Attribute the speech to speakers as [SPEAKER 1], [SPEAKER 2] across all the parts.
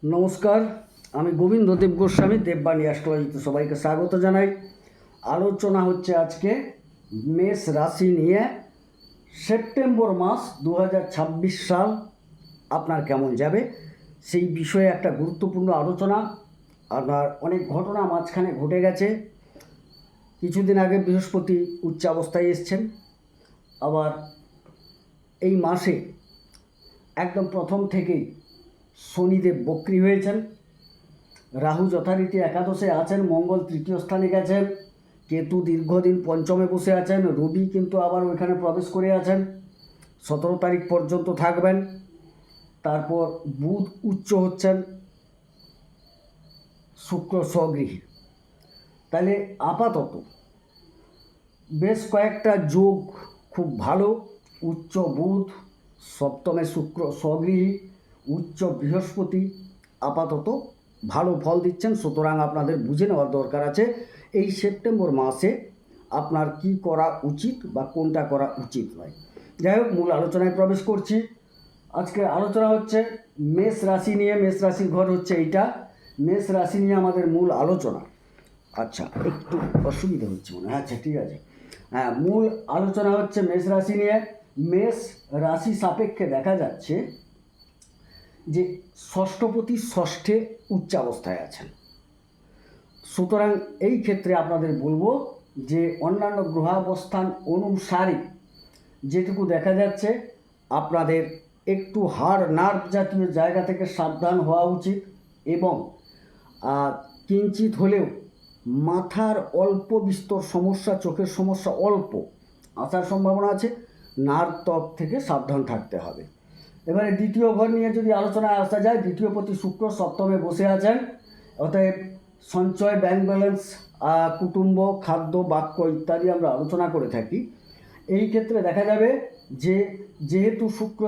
[SPEAKER 1] নমস্কার, আমি গোবিন্দ দেব গোস্বামী, দেববাণী অ্যাস্ট্রোলজিতে সবাইকে স্বাগত জানাই। আলোচনা হচ্ছে আজকে মেষ রাশি নিয়ে। সেপ্টেম্বর মাস 2026 সাল আপনার কেমন যাবে সেই বিষয়ে একটা গুরুত্বপূর্ণ আলোচনা। আপনার অনেক ঘটনা মাঝখানে ঘটে গেছে। কিছুদিন আগে বৃহস্পতি উচ্চাবস্থায় এসছেন, আবার এই মাসে একদম প্রথম থেকেই শনিদেব বক্রী হয়েছেন, রাহু যথারীতি একাদশে আছেন, মঙ্গল তৃতীয় স্থানে গেছেন, কেতু দীর্ঘদিন পঞ্চমে বসে আছেন, রবি কিন্তু আবার ওইখানে প্রবেশ করে আছেন, 17 তারিখ পর্যন্ত থাকবেন। তারপর বুধ উচ্চ হচ্ছেন, শুক্র স্বগৃহী। তাহলে আপাতত বেশ কয়েকটা যোগ খুব ভালো। উচ্চ বুধ, সপ্তমে শুক্র স্বগৃহী, উচ্চ বৃহস্পতি আপাতত ভালো ফল দিচ্ছেন। সুতরাং আপনাদের বুঝে নেওয়ার দরকার আছে এই সেপ্টেম্বর মাসে আপনার কি করা উচিত বা কোনটা করা উচিত নয়। যাই হোক, মূল আলোচনায় প্রবেশ করছি। আজকে আলোচনা হচ্ছে মেষ রাশি নিয়ে। মেষ রাশির ঘর হচ্ছে এইটা। মেষ রাশি নিয়ে আমাদের মূল আলোচনা। আচ্ছা, একটু অসুবিধা হচ্ছে মনে হয়। আচ্ছা, ঠিক আছে। হ্যাঁ, মূল আলোচনা হচ্ছে মেষ রাশি নিয়ে। মেষ রাশি সাপেক্ষে দেখা যাচ্ছে যে ষষ্ঠপতি ষষ্ঠে উচ্চাবস্থায় আছেন। সুতরাং এই ক্ষেত্রে আপনাদের বলবো যে অন্যান্য গ্রহাবস্থান অনুসারে যেটুকু দেখা যাচ্ছে আপনাদের একটু হাড় নার্ভ জাতীয় জায়গা থেকে সাবধান হওয়া উচিত, এবং কিঞ্চিত হলেও মাথার অল্প বিস্তর সমস্যা, চোখের সমস্যা অল্প আসার সম্ভাবনা আছে। নার্ভ ত্বক থেকে সাবধান থাকতে হবে। এবারে দ্বিতীয় ঘর নিয়ে যদি আলোচনায় আসা যায়, দ্বিতীয় পতি শুক্র সপ্তমে বসে আছেন। অতএব সঞ্চয়, ব্যাংক ব্যালেন্স, কুটুম্ব, খাদ্য, বাক্য ইত্যাদি আমরা আলোচনা করে থাকি। এই ক্ষেত্রে দেখা যাবে যে যেহেতু শুক্র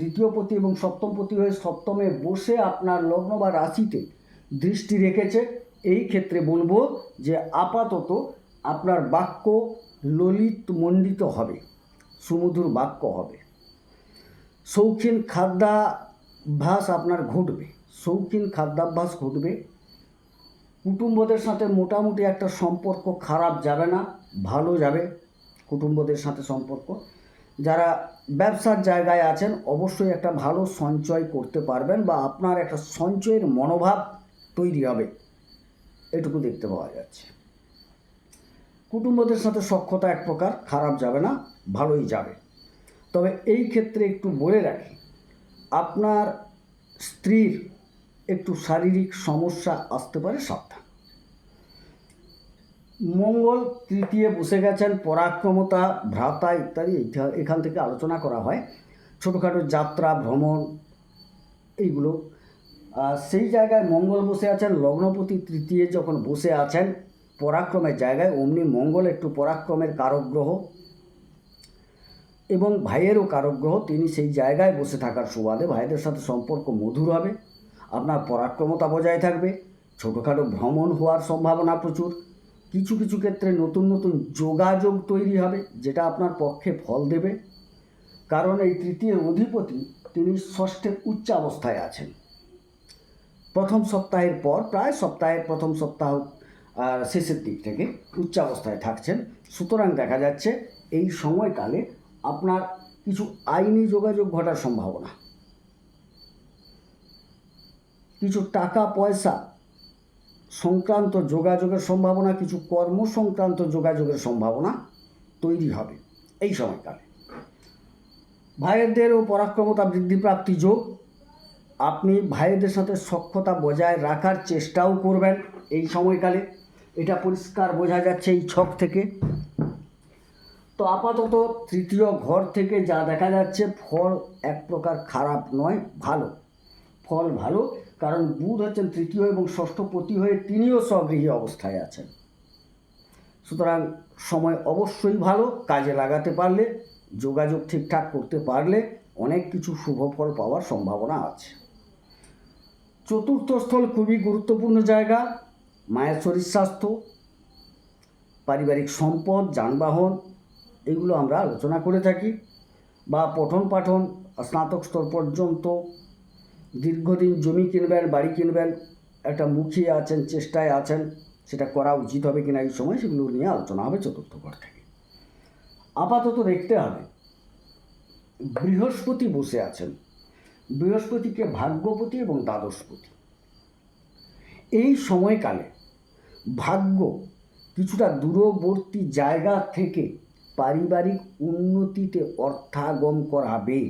[SPEAKER 1] দ্বিতীয় পতি এবং সপ্তম পতি হয়ে সপ্তমে বসে আপনার লগ্ন বা রাশিতে দৃষ্টি রেখেছে, এই ক্ষেত্রে বলবো যে আপাতত আপনার বাক্য ললিত মণ্ডিত হবে, সুমধুর বাক্য হবে। শৌখিন খাদ্যাভ্যাস আপনার ঘটবে, শৌখিন খাদ্যাভ্যাস ঘটবে। কুটুম্বদের সাথে মোটামুটি একটা সম্পর্ক খারাপ যাবে না, ভালো যাবে কুটুম্বদের সাথে সম্পর্ক। যারা ব্যবসার জায়গায় আছেন অবশ্যই একটা ভালো সঞ্চয় করতে পারবেন, বা আপনার একটা সঞ্চয়ের মনোভাব তৈরি হবে, এটুকু দেখতে পাওয়া যাচ্ছে। কুটুম্বদের সাথে সখ্যতা এক প্রকার খারাপ যাবে না, ভালোই যাবে। তবে এই ক্ষেত্রে একটু বলে রাখি, আপনার স্ত্রীর একটু শারীরিক সমস্যা আসতে পারে, সাবধান। মঙ্গল তৃতীয় বসে গেছেন, পরাক্রমতা, ভ্রাতা ইত্যাদি এখান থেকে আলোচনা করা হয়। ছোটোখাটো যাত্রা, ভ্রমণ, এইগুলো। সেই জায়গায় মঙ্গল বসে আছেন। লগ্নপতি তৃতীয় যখন বসে আছেন পরাক্রমের জায়গায়, অমনি মঙ্গল একটু পরাক্রমের কারক গ্রহ এবং ভাইয়েরও কারক গ্রহ। তিনি সেই জায়গায় বসে থাকার সুবাদে ভাইদের সাথে সম্পর্ক মধুর হবে, আপনার পরাক্রমতা বজায় থাকবে, ছোটোখাটো ভ্রমণ হওয়ার সম্ভাবনা প্রচুর। কিছু কিছু ক্ষেত্রে নতুন নতুন যোগাযোগ তৈরি হবে, যেটা আপনার পক্ষে ফল দেবে। কারণ এই তৃতীয় অধিপতি তিনি ষষ্ঠে উচ্চাবস্থায় আছেন। প্রথম সপ্তাহের পর, প্রায় সপ্তাহের প্রথম সপ্তাহ শেষের দিক থেকে উচ্চাবস্থায় থাকছেন। সুতরাং দেখা যাচ্ছে এই সময়কালে আপনার কিছু আইনি যোগাযোগ ঘটার সম্ভাবনা, কিছু টাকা পয়সা সংক্রান্ত যোগাযোগের সম্ভাবনা, কিছু কর্ম সংক্রান্ত যোগাযোগের সম্ভাবনা তৈরি হবে এই সময়কালে। ভাইয়েদেরও পরাক্রমতা বৃদ্ধিপ্রাপ্তি যোগ। আপনি ভাইদের সাথে সখ্যতা বজায় রাখার চেষ্টাও করবেন এই সময়কালে, এটা পরিষ্কার বোঝা যাচ্ছে এই ছক থেকে। তো আপাতত তৃতীয় ঘর থেকে যা দেখা যাচ্ছে, ফল এক প্রকার খারাপ নয়, ভালো ফল, ভালো। কারণ বুধ হচ্ছেন তৃতীয় এবং ষষ্ঠপতি হয়ে তিনিও স্বগৃহী অবস্থায় আছেন। সুতরাং সময় অবশ্যই ভালো, কাজে লাগাতে পারলে, যোগাযোগ ঠিকঠাক করতে পারলে অনেক কিছু শুভ ফল পাওয়ার সম্ভাবনা আছে। চতুর্থ স্থল খুবই গুরুত্বপূর্ণ জায়গা। মায়ের শরীর স্বাস্থ্য, পারিবারিক সম্পদ, যানবাহন, এগুলো আমরা আলোচনা করে থাকি। বা পঠন পাঠন স্নাতক স্তর পর্যন্ত দীর্ঘদিন জমি কিনবেন, বাড়ি কিনবেন, একটা মুখিয়ে আছেন, চেষ্টায় আছেন, সেটা করা উচিত হবে কিনা এই সময় সেগুলো নিয়ে আলোচনা হবে চতুর্থ ঘর থেকে। আপাতত দেখতে হবে বৃহস্পতি বসে আছেন, বৃহস্পতিকে ভাগ্যপতি এবং দ্বাদশপতি। এই সময়কালে ভাগ্য কিছুটা দূরবর্তী জায়গা থেকে পারিবারিক উন্নতিতে অর্থাগম করাবে।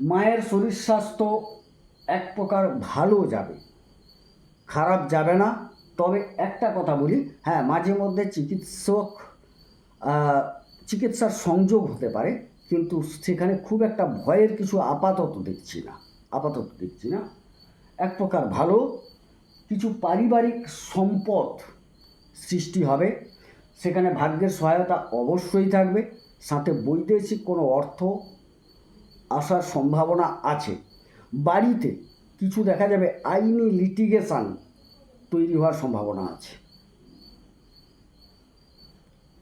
[SPEAKER 1] মায়ের শরীর স্বাস্থ্য এক প্রকার ভালো যাবে, খারাপ যাবে না। তবে একটা কথা বলি, হ্যাঁ মাঝে মধ্যে চিকিৎসার সংযোগ হতে পারে, কিন্তু সেখানে খুব একটা ভয়ের কিছু আপাতত দেখছি না। এক প্রকার ভালো কিছু পারিবারিক সম্পদ সৃষ্টি হবে, সেখানে ভাগ্যের সহায়তা অবশ্যই থাকবে, সাথে বৈদেশিক কোনো অর্থ আসার সম্ভাবনা আছে। বাড়িতে কিছু দেখা যাবে আইনি লিটিগেশন তৈরি হওয়ার সম্ভাবনা আছে।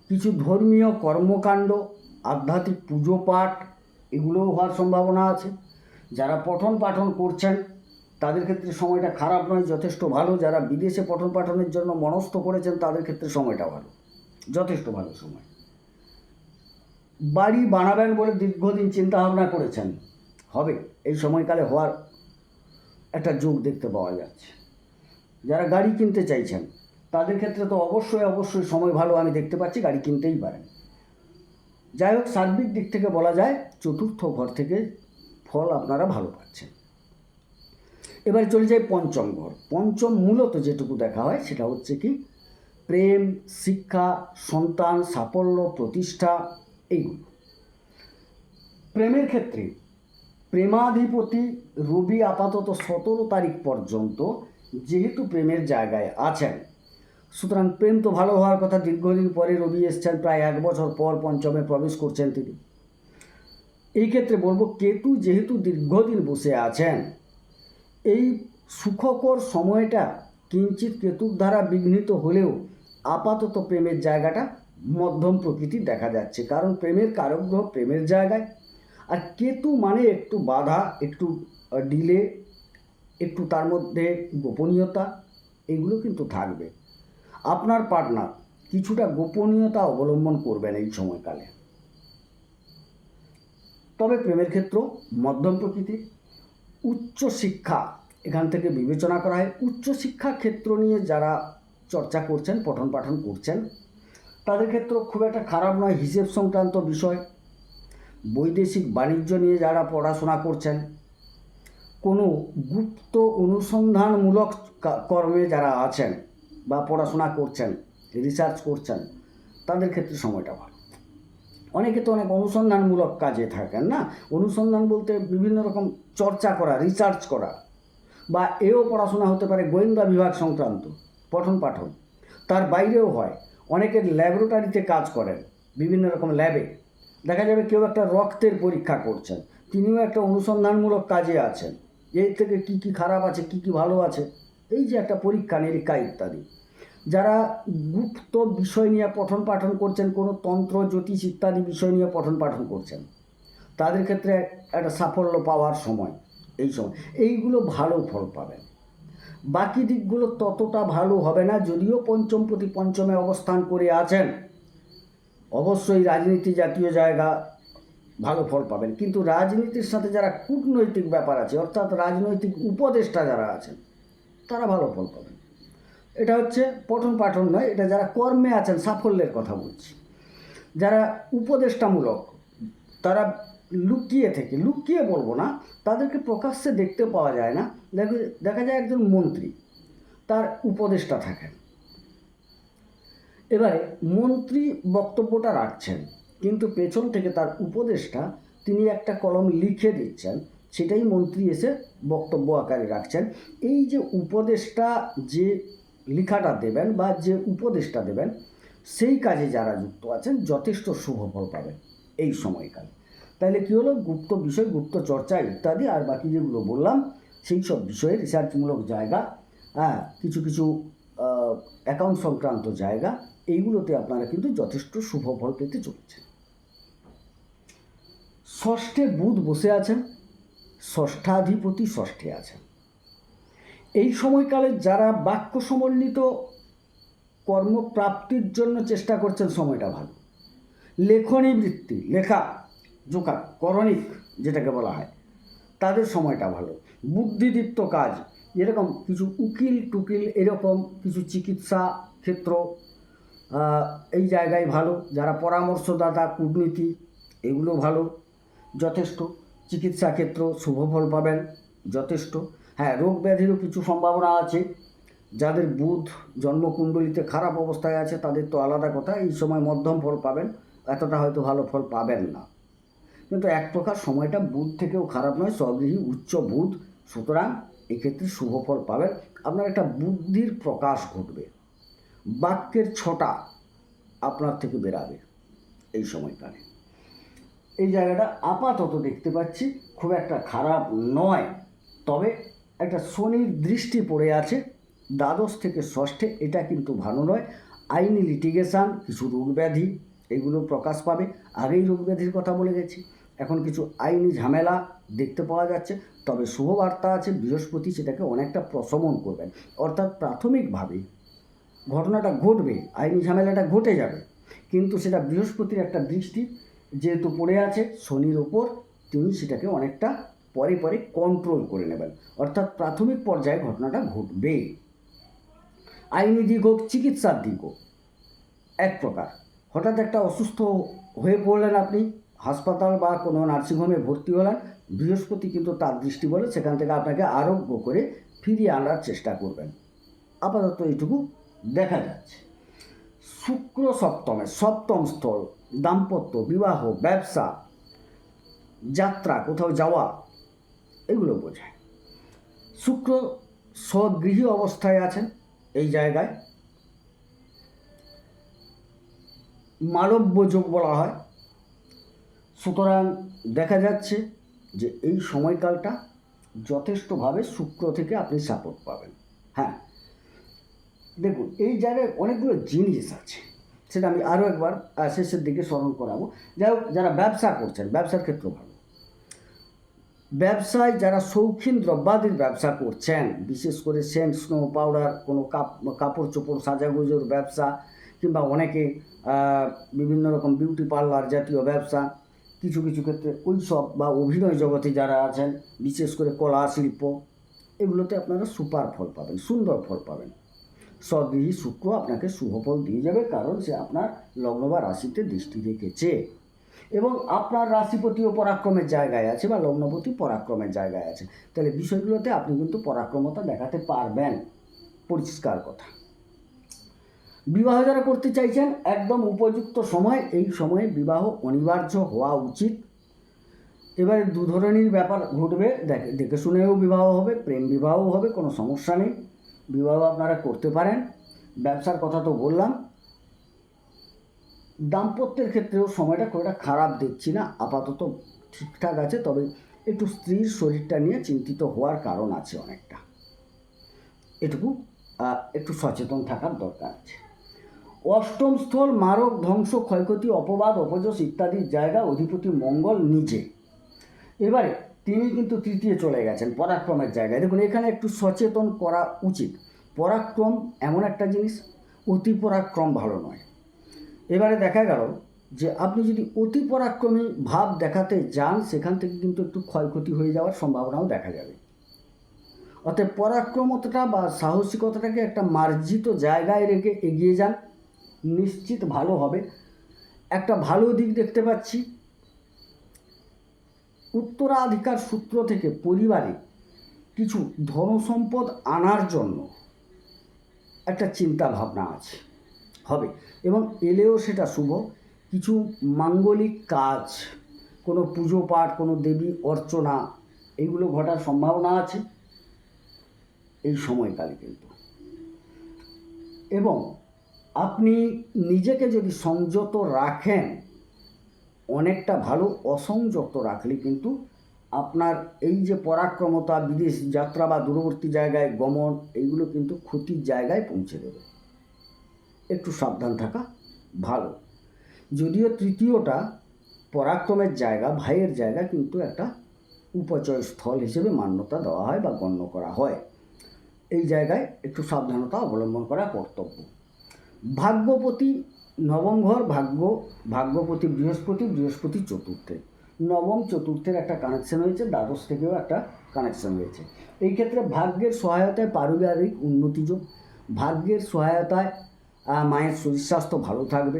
[SPEAKER 1] কিছু ধর্মীয় কর্মকাণ্ড, আধ্যাত্মিক পুজো পাঠ এগুলোও হওয়ার সম্ভাবনা আছে। যারা পঠন পাঠন করছেন তাদের ক্ষেত্রে সময়টা খারাপ নয়, যথেষ্ট ভালো। যারা বিদেশে পঠন পাঠনের জন্য মনস্থ করেছেন তাদের ক্ষেত্রে সময়টা ভালো, যথেষ্ট ভালো সময়। বাড়ি বানাবেন বলে দীর্ঘদিন চিন্তা ভাবনা করেছেন, হবে, এই সময়কালে হওয়ার একটা যোগ দেখতে পাওয়া যাচ্ছে। যারা গাড়ি কিনতে চাইছেন তাদের ক্ষেত্রে তো অবশ্যই সময় ভালো আমি দেখতে পাচ্ছি, গাড়ি কিনতেই পারেন। যাই হোক, সার্বিক দিক থেকে বলা যায় চতুর্থ ঘর থেকে ফল আপনারা ভালো পাচ্ছেন। এবার চলে যায় পঞ্চম ঘর। পঞ্চম মূলত যেটুকু দেখা হয় সেটা হচ্ছে কি প্রেম, শিক্ষা, সন্তান, সাফল্য, প্রতিষ্ঠা, এইগুলো। প্রেমের ক্ষেত্রে প্রেমাধিপতি রবি আপাতত 17 তারিখ পর্যন্ত যেহেতু প্রেমের জায়গায় আছেন, সুতরাং প্রেম তো ভালো হওয়ার কথা। দীর্ঘদিন পরে রবি এসছেন, প্রায় 1 বছর পর পঞ্চমে প্রবেশ করছেন তিনি। এই ক্ষেত্রে বলবো কেতু যেহেতু দীর্ঘদিন বসে আছেন, এই সুখকর সময়টা কিঞ্চিত কেতুর দ্বারা বিঘ্নিত হলেও আপাতত প্রেমের জায়গাটা মধ্যম প্রকৃতির দেখা যাচ্ছে, কারণ প্রেমের কারক গ্রহ প্রেমের জায়গায়। আর কেতু মানে একটু বাধা, একটু ডিলে, একটু তার মধ্যে গোপনীয়তা, এগুলো কিন্তু থাকবে। আপনার পার্টনার কিছুটা গোপনীয়তা অবলম্বন করবেন এই সময়কালে। তবে প্রেমের ক্ষেত্র মধ্যম প্রকৃতির। উচ্চ শিক্ষা এখান থেকে বিবেচনা করা হয়। উচ্চশিক্ষা ক্ষেত্র নিয়ে যারা চর্চা করছেন, পঠন পাঠন করছেন, তাদের ক্ষেত্র খুব একটা খারাপ নয়, হিসেব সংক্রান্ত বিষয়। বৈদেশিক বাণিজ্য নিয়ে যারা পড়াশোনা করছেন, কোনো গুপ্ত অনুসন্ধানমূলক কর্মে যারা আছেন বা পড়াশোনা করছেন, রিসার্চ করছেন, তাদের ক্ষেত্রে সময়টা ভালো। অনেকে তো অনেক অনুসন্ধানমূলক কাজে থাকেন না, অনুসন্ধান বলতে বিভিন্ন রকম চর্চা করা, রিসার্চ করা, বা এও পড়াশোনা হতে পারে গোয়েন্দা বিভাগ সংক্রান্ত পঠন পাঠন। তার বাইরেও হয়, অনেকের ল্যাবরেটরিতে কাজ করেন, বিভিন্ন রকম ল্যাবে দেখা যাবে কেউ একটা রক্তের পরীক্ষা করছেন, তিনিও একটা অনুসন্ধানমূলক কাজে আছেন, এর থেকে কি কি খারাপ আছে, কি কি ভালো আছে, এই যে একটা পরীক্ষা নিরীক্ষা ইত্যাদি। যারা গুপ্ত বিষয় নিয়ে পঠন পাঠন করছেন, কোনো তন্ত্র, জ্যোতিষ ইত্যাদি বিষয় নিয়ে পঠন পাঠন করছেন, তাদের ক্ষেত্রে একটা সাফল্য পাওয়ার সময় এই সময়, এইগুলো ভালো ফল পাবেন। বাকি দিকগুলো ততটা ভালো হবে না, যদিও পঞ্চমপতি পঞ্চমে অবস্থান করে আছেন। অবশ্যই রাজনীতি জাতীয় জায়গা ভালো ফল পাবেন, কিন্তু রাজনীতির সাথে যারা কূটনৈতিক ব্যাপার আছে, অর্থাৎ রাজনৈতিক উপদেষ্টা যারা আছেন, তারা ভালো ফল পাবেন। এটা হচ্ছে পঠন পাঠন নয়, এটা যারা কর্মে আছেন, সাফল্যের কথা বলছি। যারা উপদেষ্টামূলক, তারা লুকিয়ে বলবো না, তাদেরকে প্রকাশ্যে দেখতে পাওয়া যায় না। দেখা যায় একজন মন্ত্রী, তার উপদেষ্টা থাকেন। এবারে মন্ত্রী বক্তব্যটা রাখছেন, কিন্তু পেছন থেকে তার উপদেষ্টা তিনি একটা কলম লিখে দিচ্ছেন, সেটাই মন্ত্রী এসে বক্তব্য আকারে রাখছেন। এই যে উপদেষ্টা যে লেখাটা দেবেন বা যে উপদেষ্টা দেবেন, সেই কাজে যারা যুক্ত আছেন যথেষ্ট শুভ ফল পাবেন এই সময়কালে। তাহলে কী হলো, গুপ্ত বিষয়, গুপ্ত চর্চা ইত্যাদি, আর বাকি যেগুলো বললাম সেই সব বিষয়ে রিসার্চমূলক জায়গা, কিছু কিছু অ্যাকাউন্ট সংক্রান্ত জায়গা, এইগুলোতে আপনারা কিন্তু যথেষ্ট শুভ ফল পেতে চলেছেন। ষষ্ঠে বুধ বসে আছেন, ষষ্ঠাধিপতি ষষ্ঠে আছেন। এই সময়কালে যারা বাক্য সমন্বিত কর্মপ্রাপ্তির জন্য চেষ্টা করছেন সময়টা ভালো। লেখনী বৃত্তি, লেখা জোকা করণিক যেটাকে বলা হয়, তাদের সময়টা ভালো। বুদ্ধিদীপ্ত কাজ, যেরকম কিছু উকিল টুকিল, এরকম কিছু চিকিৎসা ক্ষেত্র, এই জায়গায় ভালো। যারা পরামর্শদাতা, কূটনীতি, এগুলো ভালো যথেষ্ট। চিকিৎসা ক্ষেত্র শুভ ফল পাবেন যথেষ্ট। হ্যাঁ, রোগ ব্যাধিরও কিছু সম্ভাবনা আছে। যাদের বুধ জন্মকুণ্ডলিতে খারাপ অবস্থায় আছে তাদের তো আলাদা কথা, এই সময় মধ্যম ফল পাবেন, এতটা হয়তো ভালো ফল পাবেন না। কিন্তু এক প্রকার সময়টা বুধ থেকেও খারাপ নয়, স্বগৃহী উচ্চ বুধ, সুতরাং এক্ষেত্রে শুভ ফল পাবেন। আপনার একটা বুদ্ধির প্রকাশ ঘটবে, বাক্যের ছটা আপনার থেকে বেরাবে এই সময়কালে। এই জায়গাটা আপাতত দেখতে পাচ্ছি খুব একটা খারাপ নয়, তবে একটা শনির দৃষ্টি পড়ে আছে দ্বাদশ থেকে ষষ্ঠে, এটা কিন্তু ভালো নয়। আইনি লিটিগেশান, কিছু রোগ ব্যাধি, এগুলো প্রকাশ পাবে। আগেই রোগ ব্যাধির কথা বলে গেছি, এখন কিছু আইনি ঝামেলা দেখতে পাওয়া যাচ্ছে। তবে শুভবার্তা আছে, বৃহস্পতি সেটাকে অনেকটা প্রশমন করবেন, অর্থাৎ প্রাথমিকভাবে ঘটনাটা ঘটবে, আইনি ঝামেলাটা ঘটে যাবে, কিন্তু সেটা বৃহস্পতির একটা দৃষ্টি যেহেতু পড়ে আছে শনির ওপর, তিনি সেটাকে অনেকটা পরে পরে কন্ট্রোল করে নেবেন, অর্থাৎ প্রাথমিক পর্যায়ে ঘটনাটা ঘটবে। আইনি দিক হোক, চিকিৎসার দিক হোক, এক প্রকার হঠাৎ একটা অসুস্থ হয়ে পড়লেন, আপনি হাসপাতাল বা কোনো নার্সিংহোমে ভর্তি হলেন, বৃহস্পতি কিন্তু তার দৃষ্টি বলে সেখান থেকে আপনাকে আরোগ্য করে ফিরিয়ে আনার চেষ্টা করবেন। আপাতত এইটুকু দেখা যাচ্ছে। শুক্র সপ্তমে, সপ্তম স্থল, দাম্পত্য, বিবাহ, ব্যবসা, যাত্রা, কোথাও যাওয়া, এগুলো বোঝায়। শুক্র স্বগৃহী অবস্থায় আছেন, এই জায়গায় মালব্য যোগ বলা হয়। সুতরাং দেখা যাচ্ছে যে এই সময়কালটা যথেষ্টভাবে শুক্র থেকে আপনি সাপোর্ট পাবেন। হ্যাঁ, দেখুন এই জায়গায় অনেকগুলো জিনিস আছে, সেটা আমি আরও একবার শেষের দিকে স্মরণ করাবো। যাই হোক, যারা ব্যবসা করছেন, ব্যবসার ক্ষেত্র ভালো। ব্যবসায় যারা শৌখিন দ্রব্যাদির ব্যবসা করছেন, বিশেষ করে সেন্ট, স্নো পাউডার, কোনো কাপড় চোপড় সাজাগুজোর ব্যবসা, কিংবা অনেকে বিভিন্ন রকম বিউটি পার্লার জাতীয় ব্যবসা, কিছু কিছু ক্ষেত্রে ওইসব বা অভিনয় জগতে যারা আছেন, বিশেষ করে কলা শিল্প, এগুলোতে আপনারা সুপার ফল পাবেন, সুন্দর ফল পাবেন। স্বগৃহী শুক্র আপনাকে শুভ ফল দিয়ে যাবে, কারণ সে আপনার লগ্ন বা রাশিতে দৃষ্টি রেখেছে এবং আপনার রাশিপতিও পরাক্রমের জায়গায় আছে বা লগ্নপতি পরাক্রমের জায়গায় আছে। তাহলে বিষয়গুলোতে আপনি কিন্তু পরাক্রমতা দেখাতে পারবেন, পরিষ্কার কথা। বিবাহ যারা করতে চাইছেন, একদম উপযুক্ত সময়, এই সময়ে বিবাহ অনিবার্য হওয়া উচিত। এবারে দু ধরনের ব্যাপার ঘটবে, দেখে শুনেও বিবাহ হবে, প্রেম বিবাহও হবে, কোনো সমস্যা নেই, বিবাহ আপনারা করতে পারেন। ব্যবসার কথা তো বললাম। দাম্পত্যের ক্ষেত্রেও সময়টা খুব একটা খারাপ দেখছি না, আপাতত ঠিকঠাক আছে, তবে একটু স্ত্রীর শরীরটা নিয়ে চিন্তিত হওয়ার কারণ আছে অনেকটা, এটুকু একটু সচেতন থাকার দরকার আছে। অষ্টম স্থল মারক, ধ্বংস, ক্ষয়ক্ষতি, অপবাদ, অপযশ ইত্যাদির জায়গা, অধিপতি মঙ্গল নিজে। এবারে তিনি কিন্তু তৃতীয় চলে গেছেন, পরাক্রমের জায়গায়। দেখুন এখানে একটু সচেতন করা উচিত। পরাক্রম এমন একটা জিনিস, অতি পরাক্রম ভালো নয়। এবারে দেখা গেল যে আপনি যদি অতি পরাক্রমী ভাব দেখাতে যান, সেখান থেকে কিন্তু একটু ক্ষয়ক্ষতি হয়ে যাওয়ার সম্ভাবনাও দেখা যাবে। অতএব পরাক্রমতাটা বা সাহসিকতাটাকে একটা মার্জিত জায়গায় রেখে এগিয়ে যান, নিশ্চিত ভালো হবে। একটা ভালো দিক দেখতে পাচ্ছি, উত্তরাধিকার সূত্র থেকে পরিবারে কিছু ধনসম্পদ আনার জন্য একটা চিন্তা ভাবনা আছে, হবে, এবং এলেও সেটা শুভ। কিছু মাঙ্গলিক কাজ, কোনো পুজো পাঠ, কোনো দেবী অর্চনা, এইগুলো ঘটার সম্ভাবনা আছে এই সময়কালে কিন্তু। এবং আপনি নিজেকে যদি সংযত রাখেন, অনেকটা ভালো। অসংযত রাখলে কিন্তু আপনার এই যে পরাক্রমতা, বিদেশ যাত্রা বা দূরবর্তী জায়গায় গমন, এইগুলো কিন্তু ক্ষতির জায়গায় পৌঁছে দেবে। একটু সাবধান থাকা ভালো। যদিও তৃতীয়টা পরাক্রমের জায়গা, ভাইয়ের জায়গা কিন্তু একটা উপচয় স্থল হিসেবে মান্যতা দেওয়া হয় বা গণ্য করা হয়। এই জায়গায় একটু সাবধানতা অবলম্বন করা কর্তব্য। ভাগ্যপতি নবম ঘর, ভাগ্যপতি বৃহস্পতি চতুর্থে, নবম চতুর্থের একটা কানেকশন হয়েছে, দ্বাদশ থেকেও একটা কানেকশন হয়েছে। এই ক্ষেত্রে ভাগ্যের সহায়তায় পারিবারিক উন্নতিযোগ, ভাগ্যের সহায়তায় মায়ের শরীর স্বাস্থ্য ভালো থাকবে,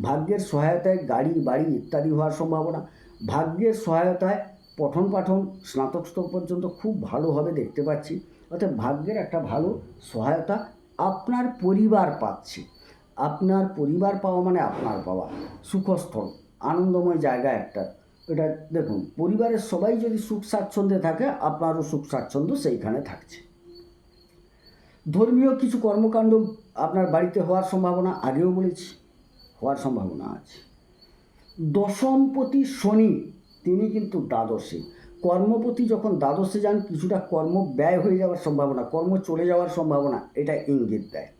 [SPEAKER 1] ভাগ্যের সহায়তায় গাড়ি বাড়ি ইত্যাদি হওয়ার সম্ভাবনা, ভাগ্যের সহায়তায় পঠন পাঠন স্নাতক স্তর পর্যন্ত খুব ভালোভাবে দেখতে পাচ্ছি। অর্থাৎ ভাগ্যের একটা ভালো সহায়তা আপনার পরিবার পাচ্ছে। আপনার পরিবার পাওয়া মানে আপনার পাওয়া সুখস্থল, আনন্দময় জায়গা একটা। এটা দেখুন, পরিবারের সবাই যদি সুখ স্বাচ্ছন্দ্যে থাকে, আপনারও সুখ স্বাচ্ছন্দ্য সেইখানে থাকছে। ধর্মীয় কিছু কর্মকাণ্ড আপনার বাড়িতে হওয়ার সম্ভাবনা, আগেও বলেছি, হওয়ার সম্ভাবনা আছে। দশমপতি শনি তিনি কিন্তু দ্বাদশে, কর্মপতি যখন দ্বাদশে যান কিছুটা কর্ম ব্যয় হয়ে যাওয়ার সম্ভাবনা, কর্ম চলে যাওয়ার সম্ভাবনা এটা ইঙ্গিত দেয়।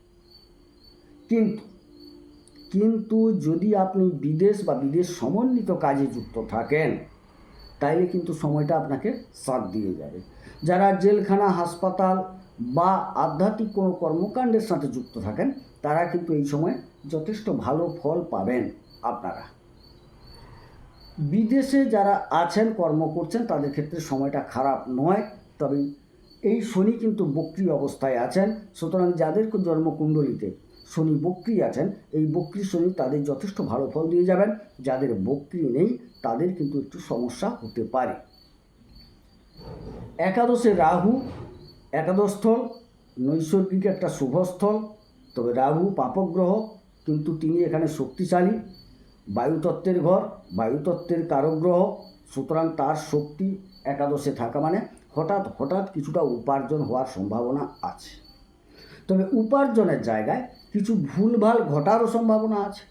[SPEAKER 1] কিন্তু যদি আপনি বিদেশ বা বিদেশ সমন্বিত কাজে যুক্ত থাকেন তাইলে কিন্তু সময়টা আপনাকে সাথ দিয়ে যাবে। যারা জেলখানা, হাসপাতাল বা আধ্যাত্মিক কোনো কর্মকাণ্ডের সাথে যুক্ত থাকেন তারা কিন্তু এই সময় যথেষ্ট ভালো ফল পাবেন। আপনারা বিদেশে যারা আছেন, কর্ম করছেন, তাদের ক্ষেত্রে সময়টা খারাপ নয়, তবে এই শনি কিন্তু বক্রী অবস্থায় আছেন। সুতরাং যাদের জন্মকুণ্ডলিতে শনি বক্রী আছেন, এই বক্রী শনি তাদের যথেষ্ট ভালো ফল দিয়ে যাবেন। যাদের বক্রী নেই তাদের কিন্তু একটু সমস্যা হতে পারে। একাদশে রাহু, একাদশস্থল নৈসর্গিক একটা শুভস্থল, তবে রাহু পাপগ্রহ, কিন্তু তিনি এখানে শক্তিশালী, বায়ুতত্ত্বের ঘর, বায়ুতত্ত্বের কারক গ্রহ। সুতরাং তার শক্তি একাদশে থাকা মানে হঠাৎ কিছুটা উপার্জন হওয়ার সম্ভাবনা আছে। তবে উপার্জনের জায়গায় কিছু ভুলভাল ঘটারও সম্ভাবনা আছে।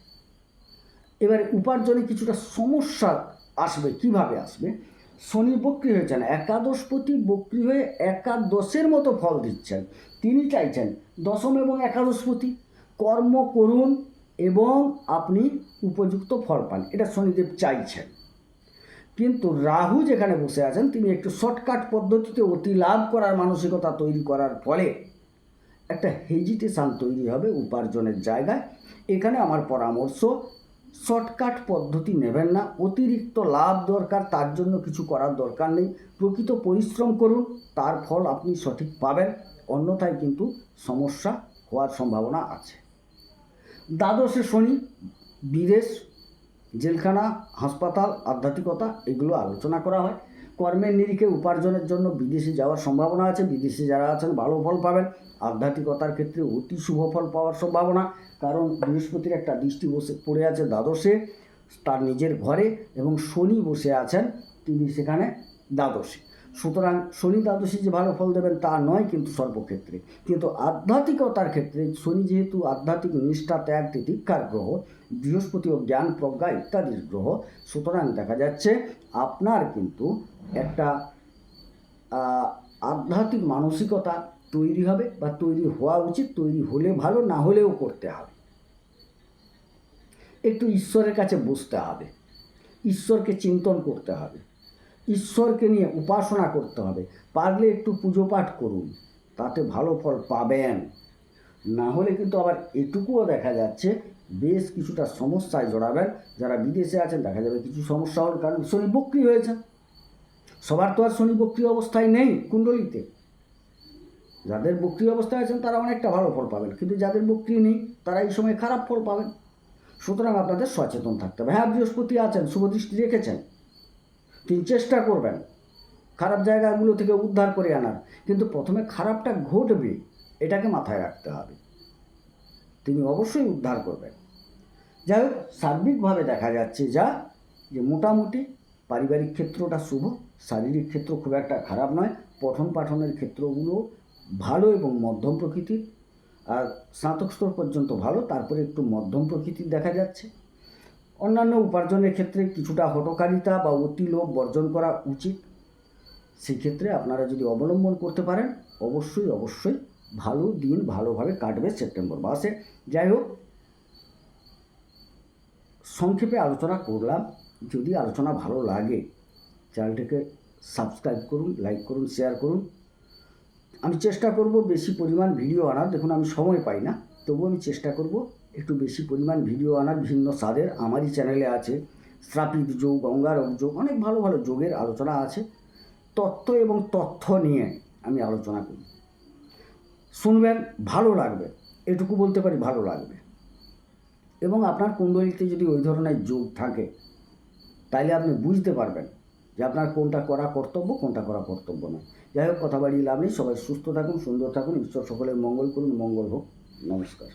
[SPEAKER 1] এবারে উপার্জনে কিছুটা সমস্যা আসবে। কিভাবে আসবে? শনি বক্রী হয়েছেন, একাদশপতি বক্রী হয়ে একাদশের মতো ফল দিচ্ছেন। তিনি চাইছেন দশম এবং একাদশপতি কর্ম করুন এবং আপনি উপযুক্ত ফল পান, এটা শনিদেব চাইছেন। কিন্তু রাহু যেখানে বসে আছেন তিনি একটু শর্টকাট পদ্ধতিতে অতি লাভ করার মানসিকতা তৈরি করার ফলে একটা হেজিটেশান তৈরি হবে উপার্জনের জায়গায়। এখানে আমার পরামর্শ, শর্টকাট পদ্ধতি নেবেন না। অতিরিক্ত লাভ দরকার, তার জন্য কিছু করার দরকার নেই। প্রকৃত পরিশ্রম করুন, তার ফল আপনি সঠিক পাবেন, অন্যথায় কিন্তু সমস্যা হওয়ার সম্ভাবনা আছে। দ্বাদশে শনি বিদেশ, জেলখানা, হাসপাতাল, আধ্যাত্মিকতা এগুলো আলোচনা করা হয়। কর্মের নিরিখে উপার্জনের জন্য বিদেশে যাওয়ার সম্ভাবনা আছে। বিদেশে যারা আছেন ভালো ফল পাবেন। আধ্যাত্মিকতার ক্ষেত্রে অতি শুভ ফল পাওয়ার সম্ভাবনা, কারণ বৃহস্পতির একটা দৃষ্টি পড়ে আছে দ্বাদশে, তার নিজের ঘরে, এবং শনি বসে আছেন তিনি সেখানে দ্বাদশে। সুতরাং শনি দ্বাদশী যে ভালো ফল দেবেন তা নয় কিন্তু সর্বক্ষেত্রে, কিন্তু আধ্যাত্মিকতার ক্ষেত্রে শনি যেহেতু আধ্যাত্মিক নিষ্ঠা, ত্যাগ, তিতিক্ষার গ্রহ, বৃহস্পতি ও জ্ঞান প্রজ্ঞা ইত্যাদির গ্রহ, সুতরাং দেখা যাচ্ছে আপনার কিন্তু একটা আধ্যাত্মিক মানসিকতা তৈরি হবে বা তৈরি হওয়া উচিত। তৈরি হলে ভালো, না হলেও করতে হবে। একটু ঈশ্বরের কাছে বসতে হবে, ঈশ্বরকে চিন্তন করতে হবে, ঈশ্বরকে নিয়ে উপাসনা করতে হবে। পারলে একটু পুজো পাঠ করুন, তাতে ভালো ফল পাবেন। না হলে কিন্তু আবার এটুকুও দেখা যাচ্ছে বেশ কিছুটা সমস্যায় জড়াবেন। যারা বিদেশে আছেন দেখা যাবে কিছু সমস্যা হল, কারণ শনি বক্রী হয়েছে। সবার তো আর শনি বক্রী অবস্থায় নেই কুণ্ডলিতে। যাদের বক্রী অবস্থায় আছেন তারা অনেকটা ভালো ফল পাবেন, কিন্তু যাদের বক্রী নেই তারা এই সময় খারাপ ফল পাবেন। সুতরাং আপনাদের সচেতন থাকতে হবে। হ্যাঁ, বৃহস্পতি আছেন, শুভদৃষ্টি রেখেছেন, তিনি চেষ্টা করবেন খারাপ জায়গাগুলো থেকে উদ্ধার করে আনার, কিন্তু প্রথমে খারাপটা ঘটবে এটাকে মাথায় রাখতে হবে। তিনি অবশ্যই উদ্ধার করবেন। যাই হোক, সার্বিকভাবে দেখা যাচ্ছে যে মোটামুটি পারিবারিক ক্ষেত্রটা শুভ, শারীরিক ক্ষেত্র খুব একটা খারাপ নয়, পঠন পাঠনের ক্ষেত্রগুলো ভালো এবং মধ্যম প্রকৃতির, আর স্নাতক স্তর পর্যন্ত ভালো, তারপরে একটু মধ্যম প্রকৃতির দেখা যাচ্ছে। অন্যান্য উপার্জনের ক্ষেত্রে কিছুটা হঠকারিতা বা অতি লোভ বর্জন করা উচিত। সেক্ষেত্রে আপনারা যদি অবলম্বন করতে পারেন অবশ্যই ভালো দিন ভালোভাবে কাটবে সেপ্টেম্বর মাসে। যাই হোক, সংক্ষেপে আলোচনা করলাম যদি আলোচনা ভালো লাগে চ্যানেলটিকে সাবস্ক্রাইব করুন, লাইক করুন, শেয়ার করুন। আমি চেষ্টা করব বেশি পরিমাণ ভিডিও আনার। দেখুন আমি সময় পাই না, তবুও আমি চেষ্টা করব একটু বেশি পরিমাণ ভিডিও আনার। ভিন্ন স্বাদের আমারই চ্যানেলে আছে শ্রাপিত যোগ, অঙ্গারক যোগ, অনেক ভালো ভালো যোগের আলোচনা আছে। তত্ত্ব এবং তথ্য নিয়ে আমি আলোচনা করি, শুনবেন, ভালো লাগবে, এটুকু বলতে পারি, ভালো লাগবে। এবং আপনার কুণ্ডলিতে যদি ওই ধরনের যোগ থাকে তাইলে আপনি বুঝতে পারবেন যে আপনার কোনটা করা কর্তব্য, কোনটা করা কর্তব্য নয়। যাই হোক, কথা বাড়িয়ে লাভ নেই। সবাই সুস্থ থাকুন, সুন্দর থাকুন, ঈশ্বর সকলের মঙ্গল করুন, মঙ্গল হোক। নমস্কার।